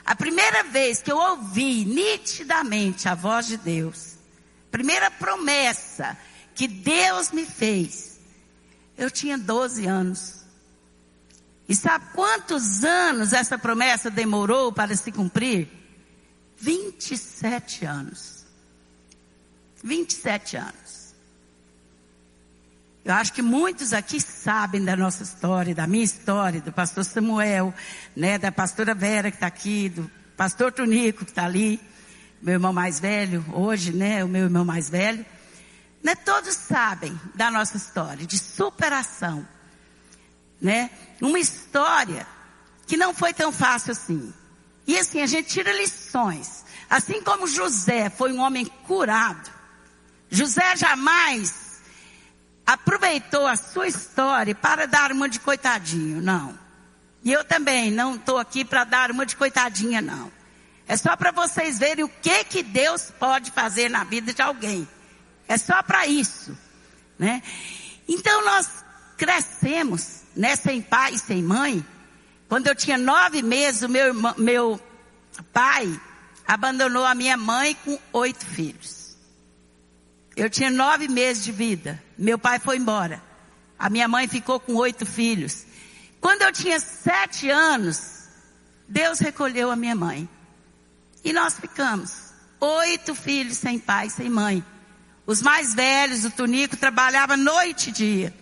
A primeira vez que eu ouvi nitidamente a voz de Deus, primeira promessa que Deus me fez, eu tinha 12 anos. E sabe quantos anos essa promessa demorou para se cumprir? 27 anos. 27 anos. Eu acho que muitos aqui sabem da nossa história, da minha história, do pastor Samuel, né, da pastora Vera que está aqui, do pastor Tonico que está ali, meu irmão mais velho, hoje, né, o meu irmão mais velho. Né, todos sabem da nossa história de superação, né? Uma história que não foi tão fácil assim. E assim, a gente tira lições. Assim como José foi um homem curado, José jamais aproveitou a sua história para dar uma de coitadinho, não. E eu também não estou aqui para dar uma de coitadinha, não. É só para vocês verem o que Deus pode fazer na vida de alguém. É só para isso, né? Então nós crescemos, né, sem pai e sem mãe. Quando eu tinha 9 meses, o meu pai abandonou a minha mãe com 8 filhos. Eu tinha 9 meses de vida. Meu pai foi embora. A minha mãe ficou com 8 filhos. Quando eu tinha 7 anos, Deus recolheu a minha mãe. E nós ficamos 8 filhos sem pai, sem mãe. Os mais velhos, o Tonico, trabalhava noite e dia,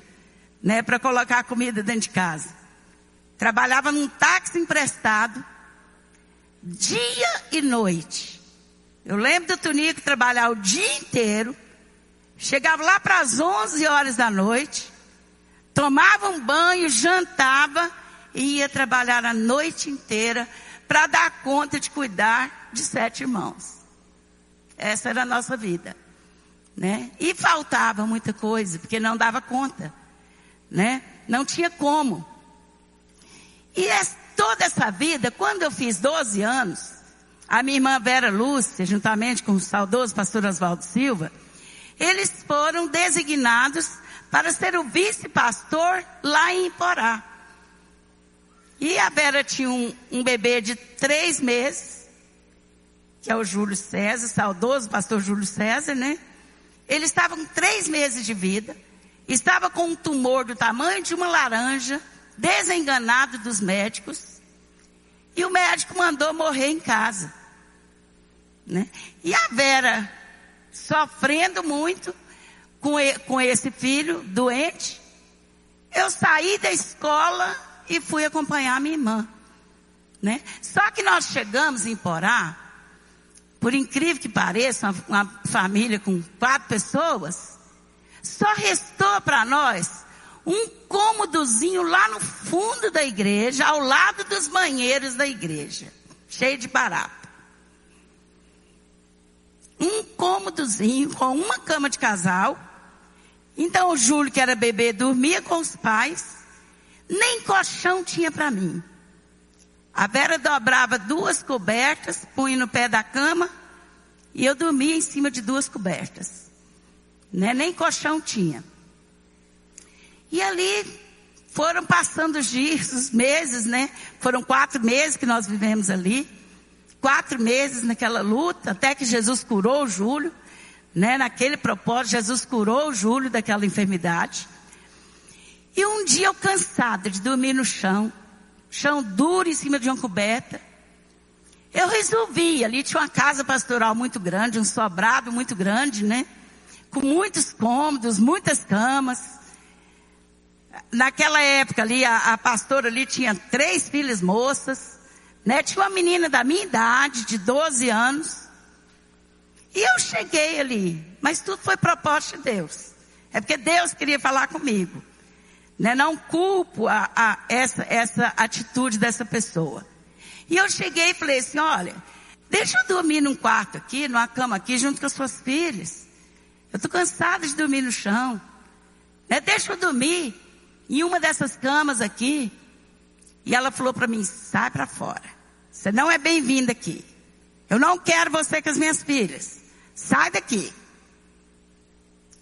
né, para colocar comida dentro de casa. Trabalhava num táxi emprestado, dia e noite. Eu lembro do Tonico trabalhar o dia inteiro, chegava lá para as 11 horas da noite, tomava um banho, jantava e ia trabalhar a noite inteira para dar conta de cuidar de 7 irmãos. Essa era a nossa vida, né? E faltava muita coisa, porque não dava conta, né? Não tinha como. E toda essa vida, quando eu fiz 12 anos, a minha irmã Vera Lúcia, juntamente com o saudoso pastor Oswaldo Silva, eles foram designados para ser o vice-pastor lá em Iporá. E a Vera tinha um bebê de 3 meses, que é o Júlio César, saudoso pastor Júlio César, né? Ele estava com 3 meses de vida, estava com um tumor do tamanho de uma laranja, desenganado dos médicos, e o médico mandou morrer em casa, né? E a Vera, sofrendo muito com esse filho doente, eu saí da escola e fui acompanhar a minha irmã, né? Só que nós chegamos em Porá, por incrível que pareça, uma família com 4 pessoas, só restou para nós um cômodozinho lá no fundo da igreja, ao lado dos banheiros da igreja, cheio de barato. Um cômodozinho com uma cama de casal. Então o Júlio, que era bebê, dormia com os pais. Nem colchão tinha para mim. A Vera dobrava 2 cobertas, punha no pé da cama e eu dormia em cima de 2 cobertas, né? Nem colchão tinha. E ali foram passando os dias, os meses, né? Foram 4 meses que nós vivemos ali. 4 meses naquela luta, até que Jesus curou o Júlio, né? Naquele propósito, Jesus curou o Júlio daquela enfermidade. E um dia eu cansada de dormir no chão duro em cima de uma coberta, eu resolvi, ali tinha uma casa pastoral muito grande, um sobrado muito grande, né? Com muitos cômodos, muitas camas. Naquela época ali, a pastora ali tinha 3 filhas moças, né? Tinha uma menina da minha idade, de 12 anos. E eu cheguei ali, mas tudo foi proposta de Deus. É porque Deus queria falar comigo, né? Não culpo essa atitude dessa pessoa. E eu cheguei e falei assim, olha, deixa eu dormir num quarto aqui, numa cama aqui, junto com as suas filhas. Eu estou cansada de dormir no chão, né? Deixa eu dormir em uma dessas camas aqui. E ela falou para mim, sai para fora. Você não é bem-vinda aqui. Eu não quero você com as minhas filhas. Sai daqui.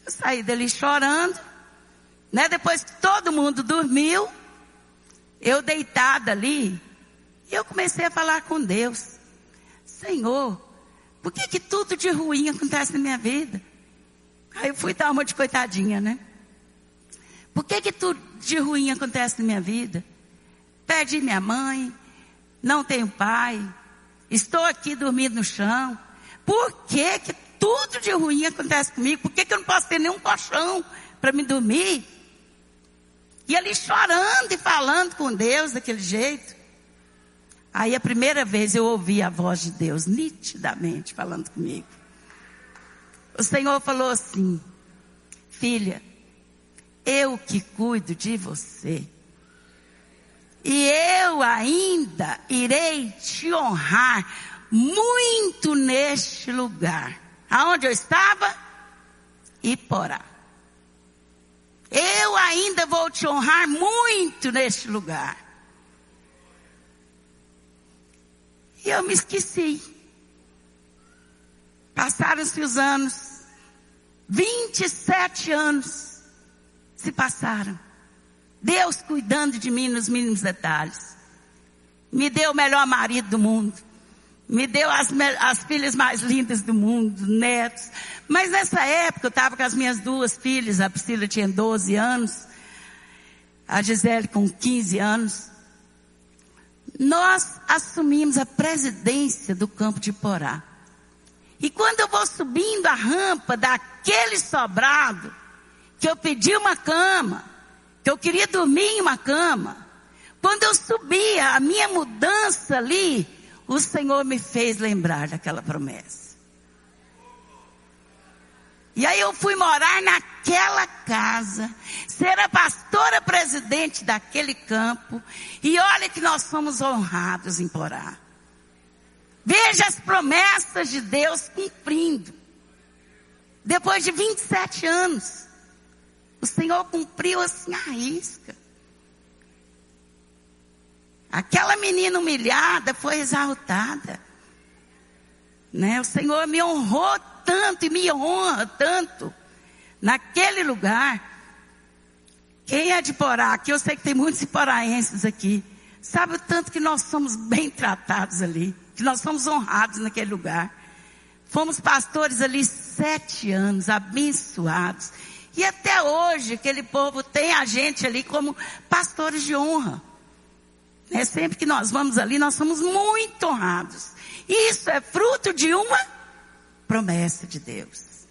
Eu saí dali chorando, né? Depois que todo mundo dormiu, eu deitada ali, E eu comecei a falar com Deus. Senhor, por que tudo de ruim acontece na minha vida? Aí eu fui dar uma de coitadinha, né? Por que tudo de ruim acontece na minha vida? Perdi minha mãe, não tenho pai, estou aqui dormindo no chão. Por que tudo de ruim acontece comigo? Por que eu não posso ter nenhum colchão para me dormir? E ali chorando e falando com Deus daquele jeito. Aí a primeira vez eu ouvi a voz de Deus nitidamente falando comigo. O Senhor falou assim: filha, eu que cuido de você. E eu ainda irei te honrar muito neste lugar. Aonde eu estava? Iporá. Eu ainda vou te honrar muito neste lugar. E eu me esqueci. Passaram-se os anos. 27 anos se passaram. Deus cuidando de mim nos mínimos detalhes. Me deu o melhor marido do mundo. Me deu as filhas mais lindas do mundo, netos. Mas nessa época eu estava com as minhas duas filhas. A Priscila tinha 12 anos. A Gisele com 15 anos. Nós assumimos a presidência do campo de Iporá. E quando eu vou subindo a rampa daquele sobrado, que eu pedi uma cama, que eu queria dormir em uma cama, quando eu subia a minha mudança ali, o Senhor me fez lembrar daquela promessa. E aí eu fui morar naquela casa, ser a pastora presidente daquele campo, e olha que nós somos honrados em Iporá. Veja as promessas de Deus cumprindo. Depois de 27 anos, o Senhor cumpriu assim a risca. Aquela menina humilhada foi exaltada. Né? O Senhor me honrou tanto e me honra tanto naquele lugar. Quem é de Iporá? Aqui eu sei que tem muitos iporaenses aqui. Sabe o tanto que nós somos bem tratados ali, que nós somos honrados naquele lugar. Fomos pastores ali 7 anos, abençoados. E até hoje aquele povo tem a gente ali como pastores de honra. Né? Sempre que nós vamos ali, nós somos muito honrados. Isso é fruto de uma promessa de Deus.